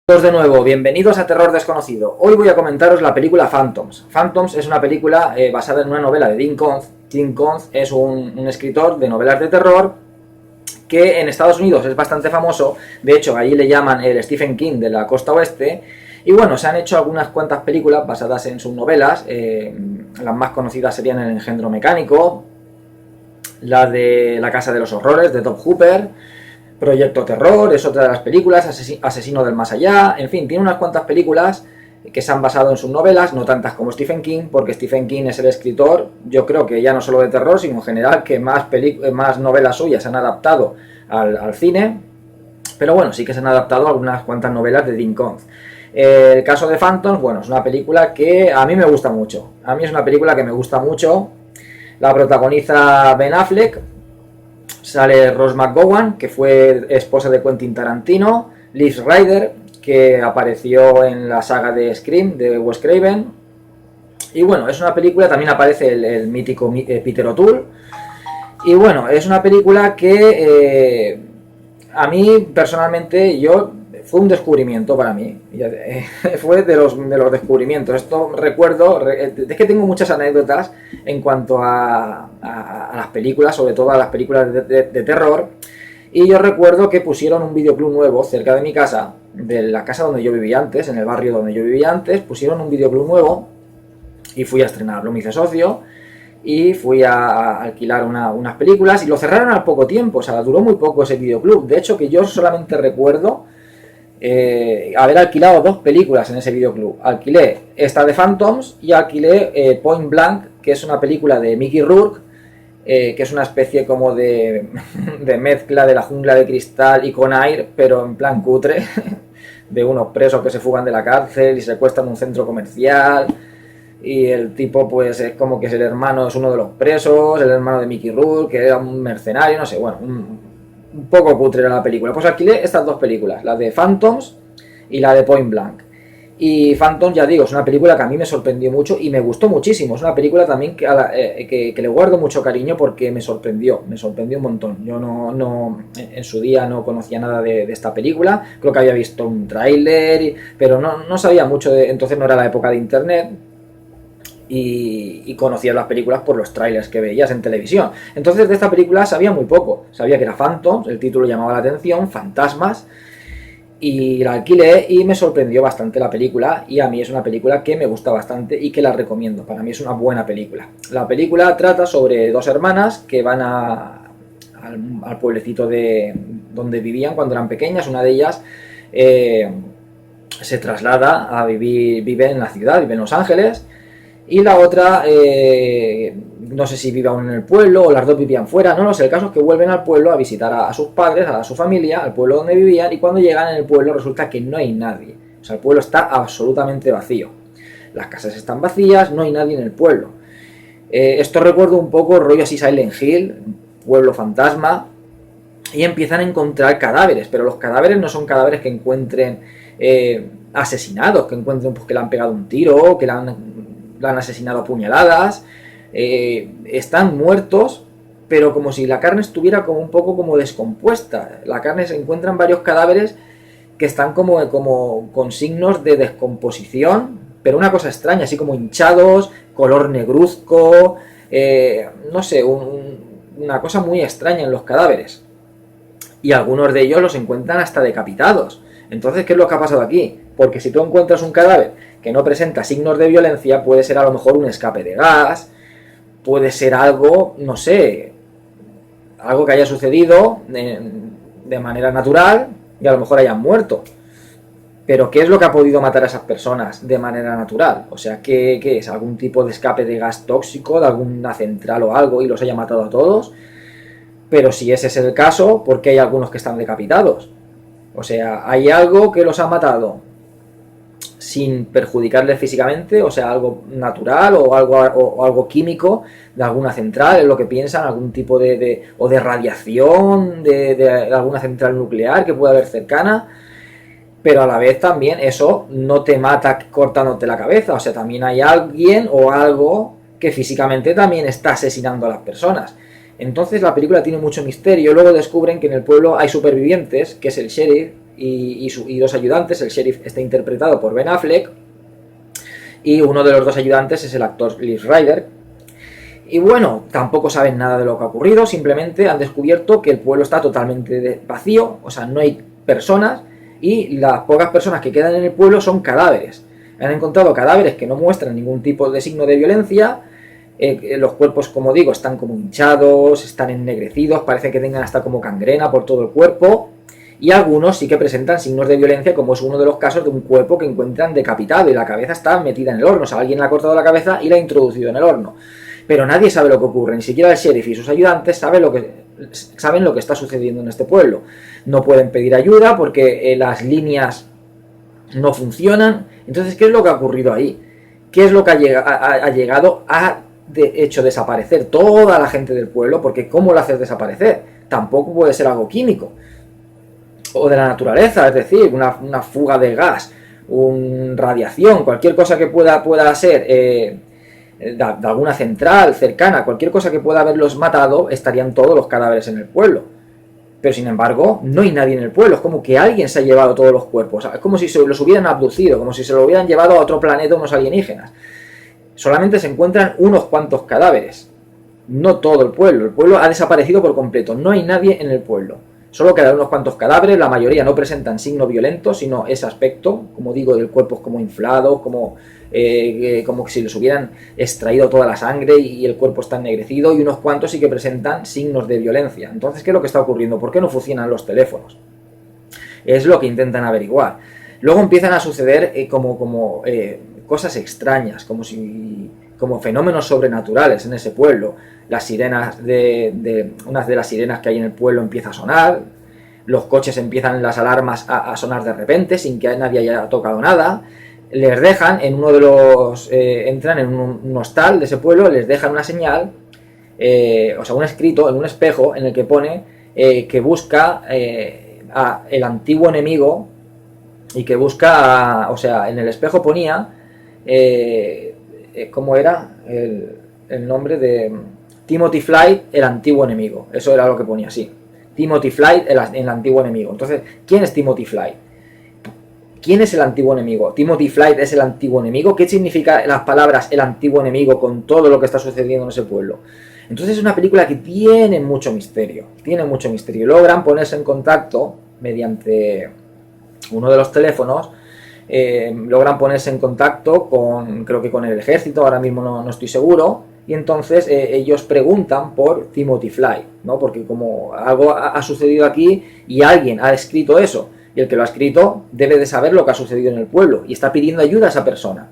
Todos de nuevo, bienvenidos a Terror Desconocido. Hoy voy a comentaros la película Phantoms. Phantoms es una película basada en una novela de Dean Koontz. Dean Koontz es un escritor de novelas de terror que en Estados Unidos es bastante famoso. De hecho, allí le llaman el Stephen King de la costa oeste. Y bueno, se han hecho algunas cuantas películas basadas en sus novelas. Las más conocidas serían El engendro mecánico, la de La casa de los horrores, de Tobe Hooper, Proyecto Terror, es otra de las películas, Asesino del Más Allá, en fin, tiene unas cuantas películas que se han basado en sus novelas, no tantas como Stephen King, porque Stephen King es el escritor, yo creo que ya no solo de terror, sino en general que más novelas suyas se han adaptado al cine, pero bueno, sí que se han adaptado algunas cuantas novelas de Dean Koontz. El caso de Phantoms, bueno, es una película que a mí me gusta mucho, la protagoniza Ben Affleck. Sale Rose McGowan, que fue esposa de Quentin Tarantino, Liv Schreiber, que apareció en la saga de Scream, de Wes Craven. Y bueno, es una película, también aparece el mítico Peter O'Toole. Y bueno, es una película que a mí personalmente fue un descubrimiento para mí. Fue de los descubrimientos. Esto recuerdo, es que tengo muchas anécdotas en cuanto a las películas, sobre todo a las películas de terror. Y yo recuerdo que pusieron un videoclub nuevo cerca de mi casa, de la casa donde yo vivía antes, en el barrio donde yo vivía antes, pusieron un videoclub nuevo y fui a estrenarlo, me hice socio y fui a alquilar unas películas y lo cerraron al poco tiempo, o sea, duró muy poco ese videoclub. De hecho, que yo solamente recuerdo haber alquilado dos películas en ese videoclub. Alquilé esta de Phantoms y alquilé Point Blank, que es una película de Mickey Rourke, que es una especie como de mezcla de La jungla de cristal y Con Air, pero en plan cutre, de unos presos que se fugan de la cárcel y secuestran un centro comercial. Y el tipo pues es como que es uno de los presos, el hermano de Mickey Rourke, que era un mercenario, no sé, bueno, un poco cutre era la película. Pues alquilé estas dos películas, la de Phantoms y la de Point Blank. Y Phantoms, ya digo, es una película que a mí me sorprendió mucho y me gustó muchísimo. Es una película también que le guardo mucho cariño porque me sorprendió un montón. Yo en su día no conocía nada de esta película, creo que había visto un tráiler, pero no sabía mucho, entonces no era la época de internet. Y conocía las películas por los trailers que veías en televisión. Entonces de esta película sabía muy poco. Sabía que era Phantoms, el título llamaba la atención, fantasmas, y la alquilé y me sorprendió bastante la película, y a mí es una película que me gusta bastante y que la recomiendo. Para mí es una buena película. La película trata sobre dos hermanas que van al pueblecito donde vivían cuando eran pequeñas. Una de ellas se traslada a vive en la ciudad, vive en Los Ángeles. Y la otra, no sé si vive aún en el pueblo o las dos vivían fuera, no lo sé. El caso es que vuelven al pueblo a visitar a sus padres, a su familia, al pueblo donde vivían, y cuando llegan en el pueblo resulta que no hay nadie. O sea, el pueblo está absolutamente vacío. Las casas están vacías, no hay nadie en el pueblo. Esto recuerda un poco rollo así Silent Hill, pueblo fantasma, y empiezan a encontrar cadáveres, pero los cadáveres no son cadáveres que encuentren asesinados, que encuentren pues, que le han pegado un tiro, que la han asesinado a puñaladas. Están muertos, pero como si la carne estuviera como un poco como descompuesta. La carne, se encuentran varios cadáveres que están como con signos de descomposición, pero una cosa extraña, así como hinchados, color negruzco, no sé, una cosa muy extraña en los cadáveres. Y algunos de ellos los encuentran hasta decapitados. Entonces, ¿qué es lo que ha pasado aquí? Porque si tú encuentras un cadáver que no presenta signos de violencia, puede ser a lo mejor un escape de gas, puede ser algo, no sé, algo que haya sucedido de manera natural y a lo mejor hayan muerto. Pero ¿qué es lo que ha podido matar a esas personas de manera natural? O sea, ¿qué es? ¿Algún tipo de escape de gas tóxico, de alguna central o algo, y los haya matado a todos? Pero si ese es el caso, ¿por qué hay algunos que están decapitados? O sea, ¿hay algo que los ha matado sin perjudicarles físicamente? O sea, algo natural o algo químico de alguna central, es lo que piensan, algún tipo de radiación de alguna central nuclear que pueda haber cercana. Pero a la vez también eso no te mata cortándote la cabeza. O sea, también hay alguien o algo que físicamente también está asesinando a las personas. Entonces la película tiene mucho misterio. Luego descubren que en el pueblo hay supervivientes, que es el sheriff, y dos ayudantes. El sheriff está interpretado por Ben Affleck y uno de los dos ayudantes es el actor Liv Rider. Y bueno, tampoco saben nada de lo que ha ocurrido, simplemente han descubierto que el pueblo está totalmente vacío, o sea, no hay personas, y las pocas personas que quedan en el pueblo son cadáveres. Han encontrado cadáveres que no muestran ningún tipo de signo de violencia. Los cuerpos, como digo, están como hinchados, están ennegrecidos, parece que tengan hasta como gangrena por todo el cuerpo, y algunos sí que presentan signos de violencia, como es uno de los casos de un cuerpo que encuentran decapitado y la cabeza está metida en el horno. O sea, alguien le ha cortado la cabeza y la ha introducido en el horno. Pero nadie sabe lo que ocurre, ni siquiera el sheriff y sus ayudantes saben lo que está sucediendo en este pueblo. No pueden pedir ayuda porque las líneas no funcionan. Entonces, ¿qué es lo que ha ocurrido ahí? ¿Qué es lo que ha llegado a hecho desaparecer toda la gente del pueblo? Porque ¿cómo lo haces desaparecer? Tampoco puede ser algo químico o de la naturaleza, es decir, una fuga de gas, una radiación, cualquier cosa que pueda ser de alguna central cercana, cualquier cosa que pueda haberlos matado, estarían todos los cadáveres en el pueblo. Pero sin embargo, no hay nadie en el pueblo, es como que alguien se ha llevado todos los cuerpos, es como si se los hubieran abducido, como si se los hubieran llevado a otro planeta unos alienígenas. Solamente se encuentran unos cuantos cadáveres, no todo el pueblo ha desaparecido por completo, no hay nadie en el pueblo. Solo quedan unos cuantos cadáveres, la mayoría no presentan signos violentos, sino ese aspecto, como digo, del cuerpo es como inflado, como si les hubieran extraído toda la sangre y el cuerpo está ennegrecido, y unos cuantos sí que presentan signos de violencia. Entonces, ¿qué es lo que está ocurriendo? ¿Por qué no funcionan los teléfonos? Es lo que intentan averiguar. Luego empiezan a suceder cosas extrañas, como fenómenos sobrenaturales en ese pueblo. Las sirenas unas de las sirenas que hay en el pueblo empieza a sonar, los coches empiezan las alarmas a sonar de repente sin que nadie haya tocado nada. Les dejan en uno de los entran en un hostal de ese pueblo, les dejan una señal, un escrito en un espejo en el que pone que busca a el antiguo enemigo, y que busca en el espejo ponía ¿cómo era? El nombre de Timothy Flight, el antiguo enemigo. Eso era lo que ponía, sí. Timothy Flight, el antiguo enemigo. Entonces, ¿quién es Timothy Flight? ¿Quién es el antiguo enemigo? ¿Timothy Flight es el antiguo enemigo? ¿Qué significa las palabras el antiguo enemigo con todo lo que está sucediendo en ese pueblo? Entonces es una película que tiene mucho misterio. Logran ponerse en contacto mediante uno de los teléfonos. Logran ponerse en contacto creo que con el ejército, ahora mismo no estoy seguro, y entonces ellos preguntan por Timothy Flight, ¿no? Porque como algo ha sucedido aquí y alguien ha escrito eso, y el que lo ha escrito debe de saber lo que ha sucedido en el pueblo y está pidiendo ayuda a esa persona,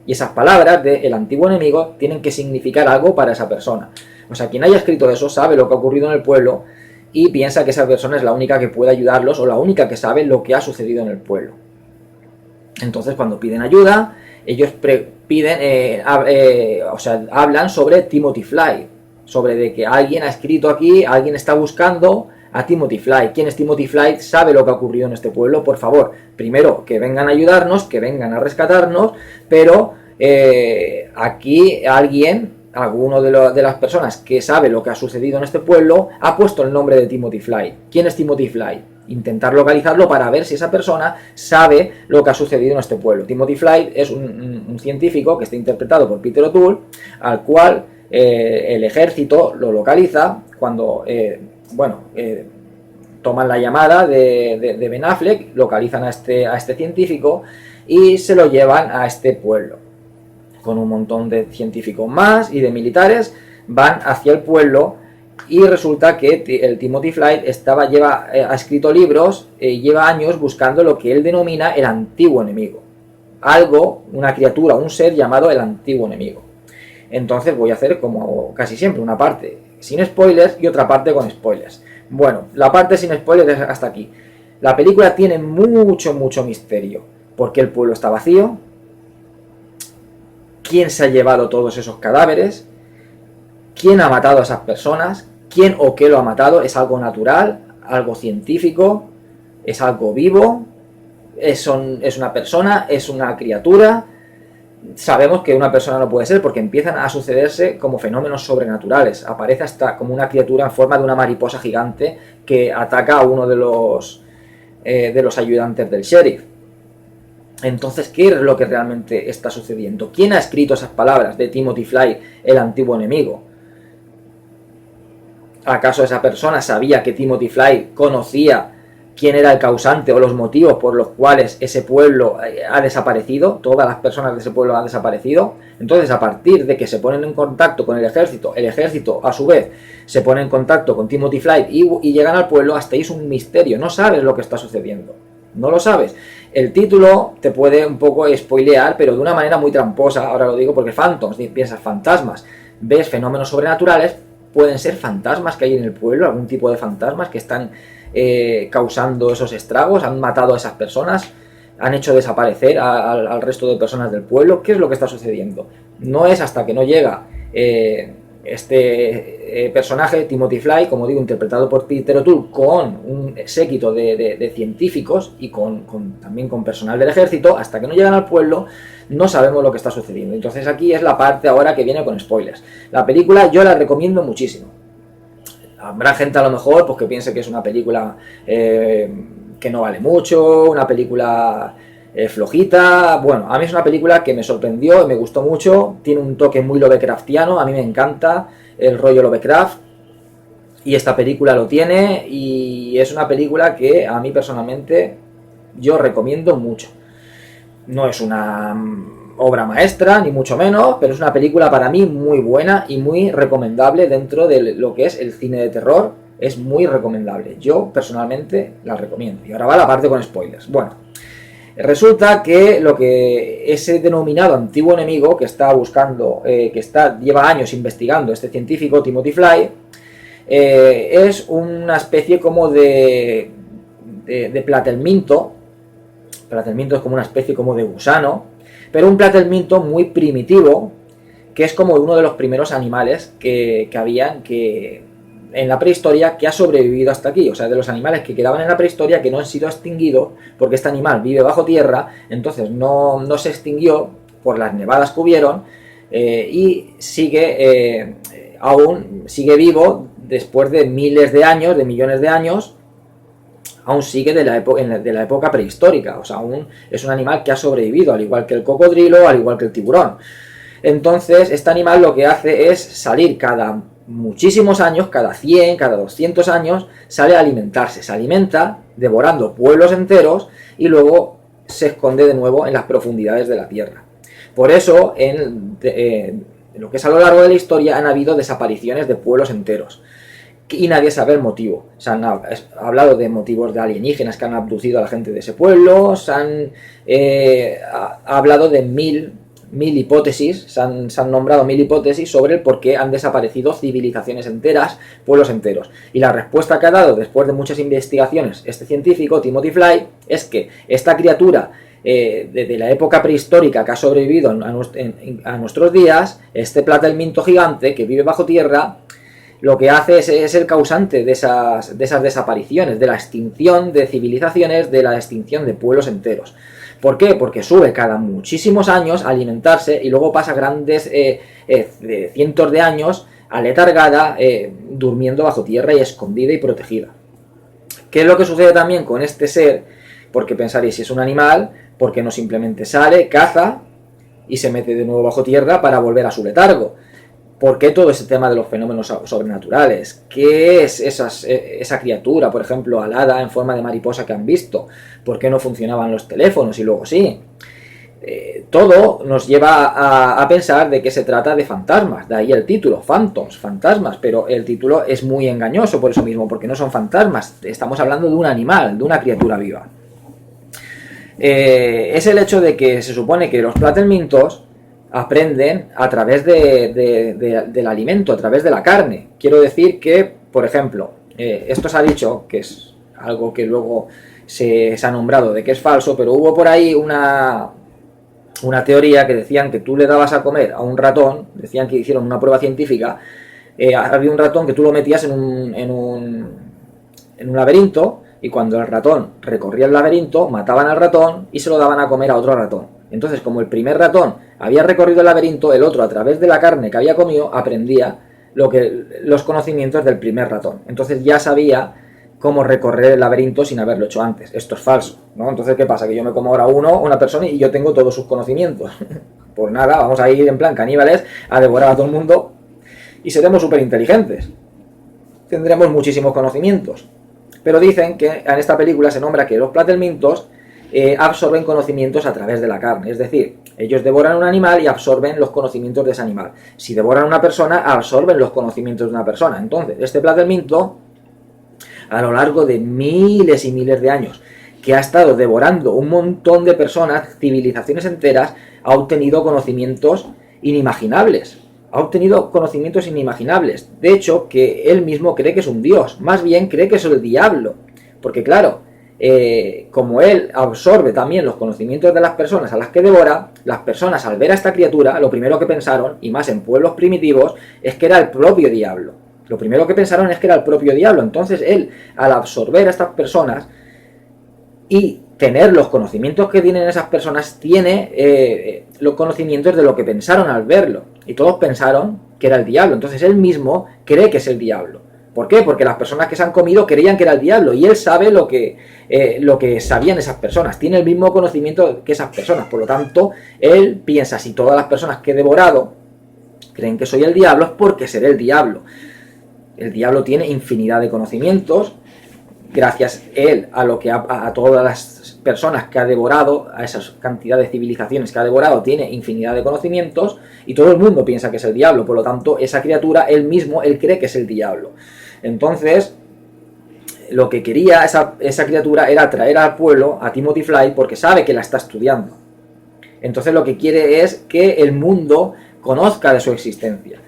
y esas palabras de el antiguo enemigo tienen que significar algo para esa persona. O sea, quien haya escrito eso sabe lo que ha ocurrido en el pueblo y piensa que esa persona es la única que puede ayudarlos o la única que sabe lo que ha sucedido en el pueblo. Entonces, cuando piden ayuda, ellos hablan sobre Timothy Flight, sobre de que alguien ha escrito aquí, alguien está buscando a Timothy Flight. ¿Quién es Timothy Flight? ¿Sabe lo que ha ocurrido en este pueblo? Por favor, primero que vengan a ayudarnos, que vengan a rescatarnos, pero aquí alguno de las personas que sabe lo que ha sucedido en este pueblo ha puesto el nombre de Timothy Flight. ¿Quién es Timothy Flight? Intentar localizarlo para ver si esa persona sabe lo que ha sucedido en este pueblo. Timothy Flight es un científico que está interpretado por Peter O'Toole, al cual el ejército lo localiza cuando toman la llamada de Ben Affleck, localizan a este científico y se lo llevan a este pueblo. Con un montón de científicos más y de militares van hacia el pueblo. Y resulta que el Timothy Flight ha escrito libros, lleva años buscando lo que él denomina el antiguo enemigo. Una criatura, un ser llamado el antiguo enemigo. Entonces voy a hacer, como casi siempre, una parte sin spoilers y otra parte con spoilers. Bueno, la parte sin spoilers es hasta aquí. La película tiene mucho misterio. ¿Por qué el pueblo está vacío? ¿Quién se ha llevado todos esos cadáveres? ¿Quién ha matado a esas personas? ¿Quién o qué lo ha matado? ¿Es algo natural? ¿Algo científico? ¿Es algo vivo? ¿Es una persona? ¿Es una criatura? Sabemos que una persona no puede ser porque empiezan a sucederse como fenómenos sobrenaturales. Aparece hasta como una criatura en forma de una mariposa gigante que ataca a uno de los de los ayudantes del sheriff. Entonces, ¿qué es lo que realmente está sucediendo? ¿Quién ha escrito esas palabras de Timothy Fly, el antiguo enemigo? ¿Acaso esa persona sabía que Timothy Fly conocía quién era el causante o los motivos por los cuales ese pueblo ha desaparecido? Todas las personas de ese pueblo han desaparecido. Entonces, a partir de que se ponen en contacto con el ejército a su vez se pone en contacto con Timothy Fly y llegan al pueblo, hasta ahí es un misterio. No sabes lo que está sucediendo. No lo sabes. El título te puede un poco spoilear, pero de una manera muy tramposa. Ahora lo digo porque Phantoms, piensas fantasmas, ves fenómenos sobrenaturales, pueden ser fantasmas que hay en el pueblo, algún tipo de fantasmas que están causando esos estragos, han matado a esas personas, han hecho desaparecer al resto de personas del pueblo. ¿Qué es lo que está sucediendo? No es hasta que no llega este personaje, Timothy Fly, como digo, interpretado por Peter O'Toole, con un séquito de científicos y también con personal del ejército, hasta que no llegan al pueblo, no sabemos lo que está sucediendo. Entonces aquí es la parte ahora que viene con spoilers. La película yo la recomiendo muchísimo. Habrá gente a lo mejor pues, que piense que es una película que no vale mucho, una película flojita. Bueno, a mí es una película que me sorprendió y me gustó mucho. Tiene un toque muy Lovecraftiano, a mí me encanta el rollo Lovecraft y esta película lo tiene, y es una película que a mí personalmente yo recomiendo mucho. No es una obra maestra, ni mucho menos, pero es una película para mí muy buena y muy recomendable dentro de lo que es el cine de terror. Es muy recomendable. Yo personalmente la recomiendo. Y ahora va la parte con spoilers. Bueno, resulta que lo que ese denominado antiguo enemigo que está buscando, lleva años investigando este científico, Timothy Fly, es una especie como de platelminto. Platelminto es como una especie como de gusano, pero un platelminto muy primitivo, que es como uno de los primeros animales que habían en la prehistoria, que ha sobrevivido hasta aquí. O sea, de los animales que quedaban en la prehistoria, que no han sido extinguidos, porque este animal vive bajo tierra, entonces no se extinguió por las nevadas que hubieron, y aún sigue vivo después de miles de años, de millones de años. Aún sigue de la época prehistórica. O sea, aún es un animal que ha sobrevivido, al igual que el cocodrilo, al igual que el tiburón. Entonces, este animal lo que hace es salir cada muchísimos años, cada 100, cada 200 años, sale a alimentarse. Se alimenta devorando pueblos enteros y luego se esconde de nuevo en las profundidades de la tierra. Por eso, en lo que es a lo largo de la historia, han habido desapariciones de pueblos enteros. Y nadie sabe el motivo. Se han hablado de motivos de alienígenas que han abducido a la gente de ese pueblo, se han hablado de mil hipótesis, se han nombrado 1000 hipótesis sobre el por qué han desaparecido civilizaciones enteras, pueblos enteros. Y la respuesta que ha dado después de muchas investigaciones este científico, Timothy Fly, es que esta criatura de la época prehistórica que ha sobrevivido a nuestros días, este platelminto gigante que vive bajo tierra, lo que hace es el causante de esas desapariciones, de la extinción de civilizaciones, de la extinción de pueblos enteros. ¿Por qué? Porque sube cada muchísimos años a alimentarse y luego pasa grandes cientos de años aletargada, durmiendo bajo tierra y escondida y protegida. ¿Qué es lo que sucede también con este ser? Porque pensaréis, si es un animal, ¿por qué no simplemente sale, caza y se mete de nuevo bajo tierra para volver a su letargo? ¿Por qué todo ese tema de los fenómenos sobrenaturales? ¿Qué es esa criatura, por ejemplo, alada en forma de mariposa que han visto? ¿Por qué no funcionaban los teléfonos y luego sí? Todo nos lleva a pensar de que se trata de fantasmas, de ahí el título, Phantoms, fantasmas, pero el título es muy engañoso por eso mismo, porque no son fantasmas, estamos hablando de un animal, de una criatura viva. Es el hecho de que se supone que los platelmintos aprenden a través del alimento, a través de la carne. Quiero decir que, por ejemplo, esto se ha dicho, que es algo que luego se ha nombrado de que es falso, pero hubo por ahí una teoría que decían que tú le dabas a comer a un ratón, decían que hicieron una prueba científica, había un ratón que tú lo metías en un laberinto, y cuando el ratón recorría el laberinto, mataban al ratón y se lo daban a comer a otro ratón. Entonces, como el primer ratón había recorrido el laberinto, el otro, a través de la carne que había comido, aprendía los conocimientos del primer ratón. Entonces ya sabía cómo recorrer el laberinto sin haberlo hecho antes. Esto es falso, ¿no? Entonces, ¿qué pasa? Que yo me como ahora una persona y yo tengo todos sus conocimientos. Pues nada, vamos a ir en plan caníbales a devorar a todo el mundo y seremos súper inteligentes. Tendremos muchísimos conocimientos. Pero dicen que en esta película se nombra que los Platelmintos absorben conocimientos a través de la carne. Es decir, ellos devoran un animal y absorben los conocimientos de ese animal. Si devoran a una persona, absorben los conocimientos de una persona. Entonces, este Platelminto, a lo largo de miles y miles de años, que ha estado devorando un montón de personas, civilizaciones enteras, ha obtenido conocimientos inimaginables. Ha obtenido conocimientos inimaginables. De hecho, que él mismo cree que es un dios. Más bien cree que es el diablo. Porque claro, como él absorbe también los conocimientos de las personas a las que devora, las personas al ver a esta criatura, lo primero que pensaron, y más en pueblos primitivos, es que era el propio diablo. Lo primero que pensaron es que era el propio diablo. Entonces él, al absorber a estas personas y tener los conocimientos que tienen esas personas, tiene los conocimientos de lo que pensaron al verlo. Y todos pensaron que era el diablo. Entonces él mismo cree que es el diablo. ¿Por qué? Porque las personas que se han comido creían que era el diablo. Y él sabe lo que sabían esas personas. Tiene el mismo conocimiento que esas personas. Por lo tanto, él piensa, si todas las personas que he devorado creen que soy el diablo, es porque seré el diablo. El diablo tiene infinidad de conocimientos. Gracias él a todas las personas que ha devorado, a esas cantidades de civilizaciones que ha devorado, tiene infinidad de conocimientos y todo el mundo piensa que es el diablo. Por lo tanto, esa criatura, él cree que es el diablo. Entonces, lo que quería esa criatura era traer al pueblo, a Timothy Fly, porque sabe que la está estudiando. Entonces lo que quiere es que el mundo conozca de su existencia.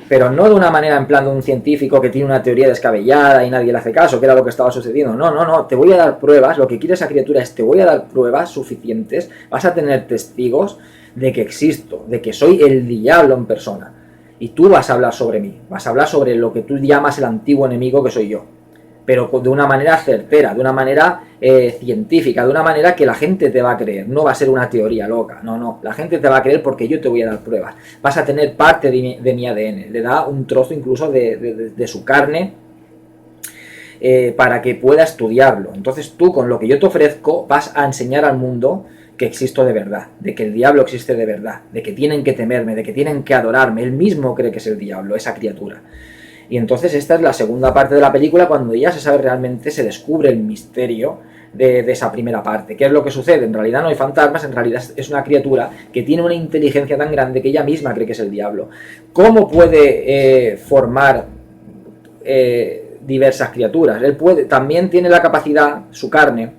Pero no de una manera en plan de un científico que tiene una teoría descabellada y nadie le hace caso, que era lo que estaba sucediendo. No, te voy a dar pruebas, lo que quiere esa criatura es te voy a dar pruebas suficientes, vas a tener testigos de que existo, de que soy el diablo en persona. Y tú vas a hablar sobre mí, vas a hablar sobre lo que tú llamas el antiguo enemigo que soy yo. Pero de una manera certera, de una manera científica, de una manera que la gente te va a creer. No va a ser una teoría loca, no. La gente te va a creer porque yo te voy a dar pruebas. Vas a tener parte de mi ADN. Le da un trozo incluso de su carne para que pueda estudiarlo. Entonces tú, con lo que yo te ofrezco, vas a enseñar al mundo que existo de verdad, de que el diablo existe de verdad, de que tienen que temerme, de que tienen que adorarme. Él mismo cree que es el diablo, esa criatura. Y entonces esta es la segunda parte de la película, cuando ya se sabe realmente, se descubre el misterio de esa primera parte. ¿Qué es lo que sucede? En realidad no hay fantasmas, en realidad es una criatura que tiene una inteligencia tan grande que ella misma cree que es el diablo. ¿Cómo puede formar diversas criaturas? Él también tiene la capacidad, su carne,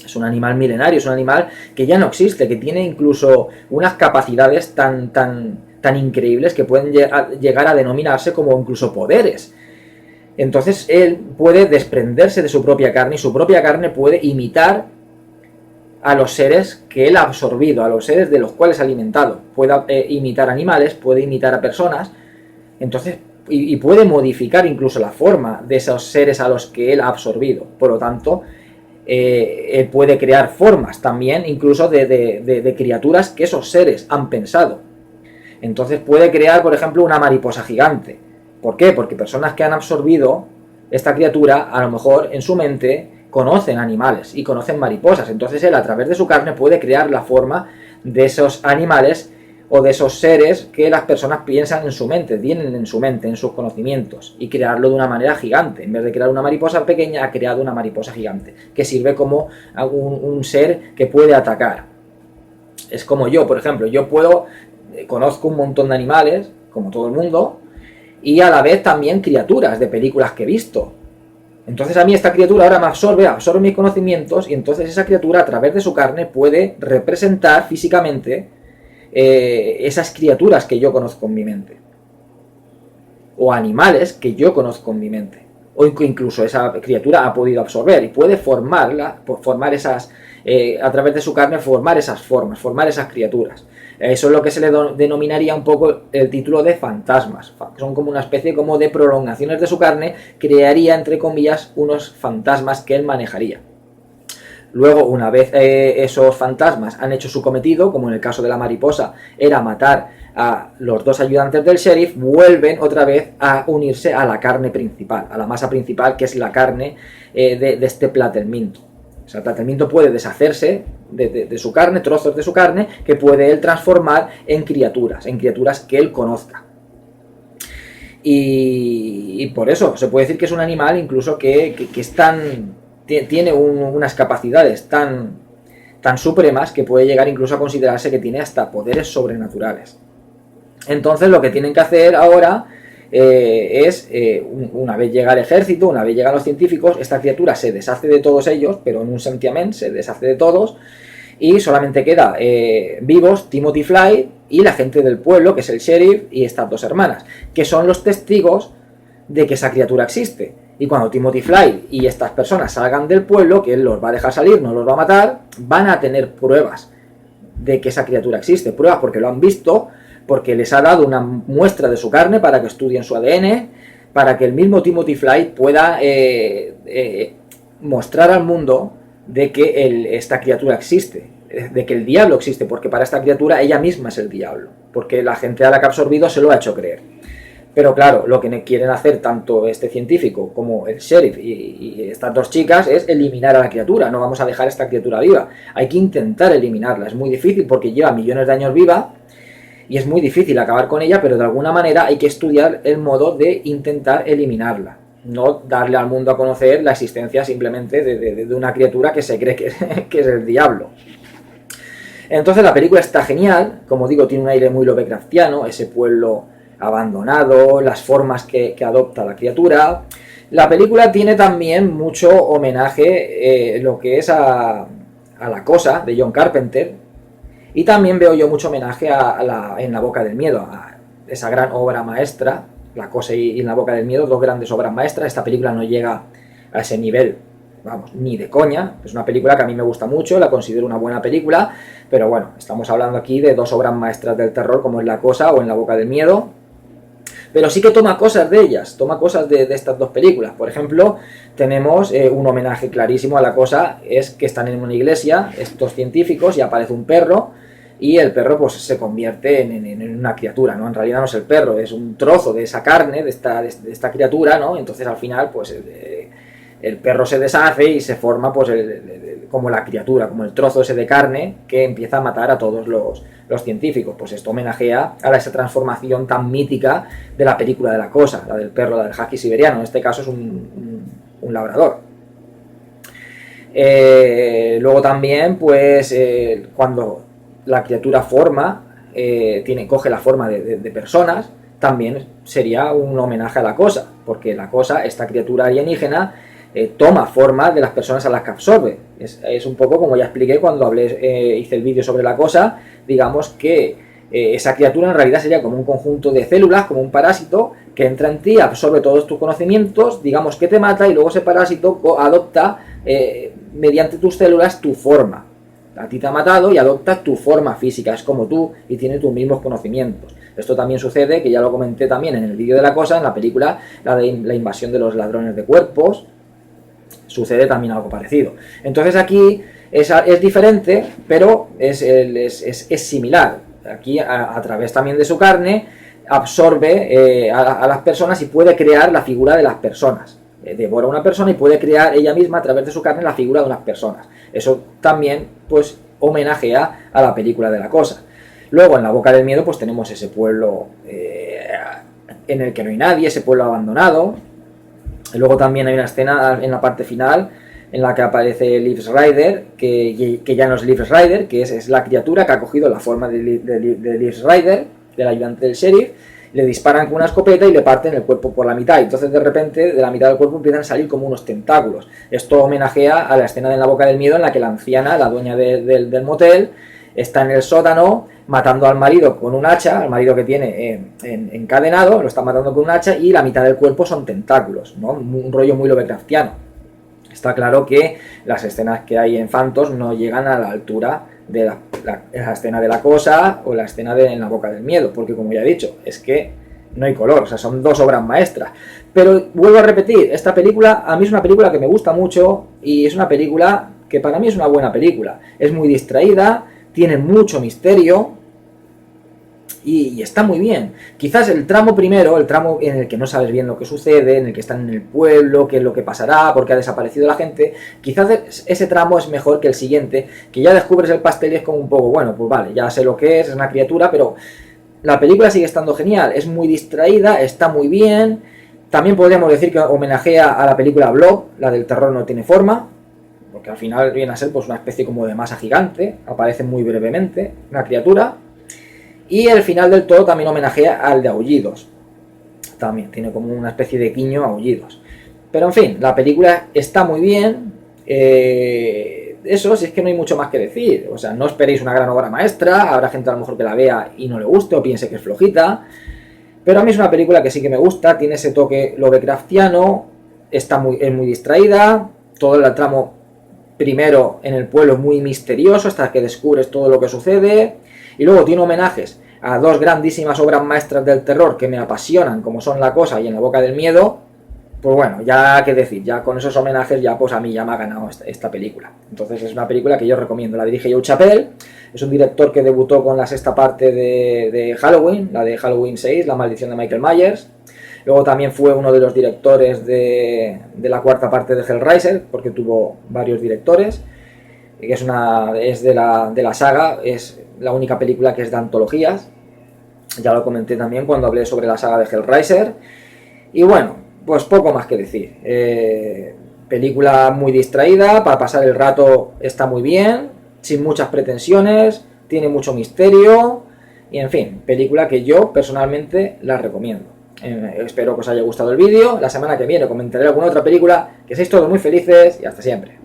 es un animal milenario, es un animal que ya no existe, que tiene incluso unas capacidades tan increíbles que pueden llegar a denominarse como incluso poderes. Entonces él puede desprenderse de su propia carne y su propia carne puede imitar a los seres que él ha absorbido, a los seres de los cuales ha alimentado. Puede imitar animales, puede imitar a personas, entonces y puede modificar incluso la forma de esos seres a los que él ha absorbido. Por lo tanto, él puede crear formas también incluso de criaturas que esos seres han pensado. Entonces puede crear, por ejemplo, una mariposa gigante. ¿Por qué? Porque personas que han absorbido esta criatura, a lo mejor en su mente conocen animales y conocen mariposas. Entonces él, a través de su carne, puede crear la forma de esos animales o de esos seres que las personas piensan en su mente, tienen en su mente, en sus conocimientos, y crearlo de una manera gigante. En vez de crear una mariposa pequeña, ha creado una mariposa gigante, que sirve como un ser que puede atacar. Es como yo, por ejemplo, conozco un montón de animales, como todo el mundo, y a la vez también criaturas de películas que he visto. Entonces a mí esta criatura ahora me absorbe mis conocimientos, y entonces esa criatura a través de su carne puede representar físicamente esas criaturas que yo conozco en mi mente. O animales que yo conozco en mi mente. O incluso esa criatura ha podido absorber y puede formar esas, a través de su carne, formar esas formas, formar esas criaturas. Eso es lo que se le denominaría un poco el título de fantasmas. Son como una especie como de prolongaciones de su carne, crearía, entre comillas, unos fantasmas que él manejaría. Luego, una vez esos fantasmas han hecho su cometido, como en el caso de la mariposa, era matar a los dos ayudantes del sheriff, vuelven otra vez a unirse a la carne principal, a la masa principal, que es la carne de este Platerminto. O sea, el Platerminto puede deshacerse de su carne, trozos de su carne, que puede él transformar en criaturas que él conozca. Y por eso se puede decir que es un animal incluso que es tan... tiene unas capacidades tan supremas que puede llegar incluso a considerarse que tiene hasta poderes sobrenaturales. Entonces lo que tienen que hacer ahora es, una vez llega el ejército, una vez llegan los científicos, esta criatura se deshace de todos ellos, pero en un santiamén se deshace de todos, y solamente queda vivos Timothy Fly y la gente del pueblo, que es el sheriff y estas dos hermanas, que son los testigos de que esa criatura existe. Y cuando Timothy Fly y estas personas salgan del pueblo, que él los va a dejar salir, no los va a matar, van a tener pruebas de que esa criatura existe, pruebas porque lo han visto, porque les ha dado una muestra de su carne para que estudien su ADN, para que el mismo Timothy Fly pueda mostrar al mundo de que esta criatura existe, de que el diablo existe, porque para esta criatura ella misma es el diablo, porque la gente a la que ha absorbido se lo ha hecho creer. Pero claro, lo que quieren hacer tanto este científico como el sheriff y estas dos chicas es eliminar a la criatura. No vamos a dejar a esta criatura viva, hay que intentar eliminarla. Es muy difícil porque lleva millones de años viva y es muy difícil acabar con ella, pero de alguna manera hay que estudiar el modo de intentar eliminarla, no darle al mundo a conocer la existencia simplemente de una criatura que se cree que es el diablo. Entonces la película está genial, como digo, tiene un aire muy lovecraftiano, ese pueblo abandonado, las formas que adopta la criatura. La película tiene también mucho homenaje, lo que es a La Cosa, de John Carpenter, y también veo yo mucho homenaje En la Boca del Miedo, a esa gran obra maestra, La Cosa y En la Boca del Miedo, dos grandes obras maestras. Esta película no llega a ese nivel, vamos, ni de coña. Es una película que a mí me gusta mucho, la considero una buena película, pero bueno, estamos hablando aquí de dos obras maestras del terror como es La Cosa o En la Boca del Miedo. Pero sí que toma cosas de ellas, toma cosas de estas dos películas. Por ejemplo, tenemos un homenaje clarísimo a La Cosa, es que están en una iglesia estos científicos y aparece un perro, y el perro pues se convierte en una criatura, ¿no? En realidad no es el perro, es un trozo de esa carne, de esta criatura, ¿no? Entonces al final pues el perro se deshace y se forma pues como la criatura, como el trozo ese de carne que empieza a matar a todos los científicos. Pues esto homenajea a esa transformación tan mítica de la película de La Cosa, la del perro, la del husky siberiano. En este caso es un labrador. Luego también pues cuando la criatura coge la forma de personas, también sería un homenaje a La Cosa, porque La Cosa, esta criatura alienígena, toma forma de las personas a las que absorbe. Es un poco como ya expliqué cuando hice el vídeo sobre La Cosa. Digamos que esa criatura en realidad sería como un conjunto de células, como un parásito que entra en ti, absorbe todos tus conocimientos, digamos que te mata, y luego ese parásito adopta mediante tus células tu forma. A ti te ha matado y adopta tu forma física, es como tú y tiene tus mismos conocimientos. Esto también sucede, que ya lo comenté también en el vídeo de La Cosa, en la película, la invasión de los ladrones de cuerpos, sucede también algo parecido. Entonces aquí es diferente, pero es similar. Aquí a través también de su carne absorbe a las personas y puede crear la figura de las personas. Devora a una persona y puede crear ella misma a través de su carne la figura de unas personas. Eso también pues homenajea a la película de La Cosa. Luego en La Boca del Miedo pues tenemos ese pueblo en el que no hay nadie, ese pueblo abandonado. Y luego también hay una escena en la parte final en la que aparece Livs Rider, que ya no es Livs Rider, que es la criatura que ha cogido la forma de Livs Rider, del ayudante del sheriff. Le disparan con una escopeta y le parten el cuerpo por la mitad. Entonces de repente de la mitad del cuerpo empiezan a salir como unos tentáculos. Esto homenajea a la escena de En la Boca del Miedo, en la que la anciana, la dueña del motel, está en el sótano matando al marido con un hacha, al marido que tiene encadenado, lo está matando con un hacha, y la mitad del cuerpo son tentáculos, ¿no? Un rollo muy lovecraftiano. Está claro que las escenas que hay en Phantos no llegan a la altura de la escena de La Cosa o la escena de En la Boca del Miedo, porque como ya he dicho, es que no hay color, o sea, son dos obras maestras. Pero vuelvo a repetir, esta película a mí es una película que me gusta mucho y es una película que para mí es una buena película. Es muy distraída, tiene mucho misterio y está muy bien. Quizás el tramo primero, el tramo en el que no sabes bien lo que sucede, en el que están en el pueblo, qué es lo que pasará, por qué ha desaparecido la gente, quizás ese tramo es mejor que el siguiente, que ya descubres el pastel y es como un poco, bueno, pues vale, ya sé lo que es una criatura, pero la película sigue estando genial, es muy distraída, está muy bien. También podríamos decir que homenajea a la película Blob, la del terror no tiene forma, porque al final viene a ser pues una especie como de masa gigante, aparece muy brevemente una criatura. Y el final del todo también homenajea al de Aullidos, también tiene como una especie de guiño a Aullidos. Pero en fin, la película está muy bien. Eso, si es que no hay mucho más que decir. O sea, no esperéis una gran obra maestra. Habrá gente a lo mejor que la vea y no le guste o piense que es flojita. Pero a mí es una película que sí que me gusta. Tiene ese toque Lovecraftiano. Es muy distraída. Todo el tramo primero en el pueblo es muy misterioso hasta que descubres todo lo que sucede. Y luego tiene homenajes a dos grandísimas obras maestras del terror que me apasionan, como son La Cosa y En la Boca del Miedo. Pues bueno, ya qué decir, ya con esos homenajes ya pues a mí ya me ha ganado esta película. Entonces es una película que yo recomiendo. La dirige Joe Chappelle, es un director que debutó con la sexta parte de Halloween, la de Halloween 6, La Maldición de Michael Myers. Luego también fue uno de los directores de la cuarta parte de Hellraiser, porque tuvo varios directores. Que es de la saga, es la única película que es de antologías. Ya lo comenté también cuando hablé sobre la saga de Hellraiser. Y bueno, pues poco más que decir. Película muy distraída, para pasar el rato está muy bien, sin muchas pretensiones, tiene mucho misterio. Y en fin, película que yo personalmente la recomiendo. Espero que os haya gustado el vídeo. La semana que viene comentaré alguna otra película. Que seáis todos muy felices y hasta siempre.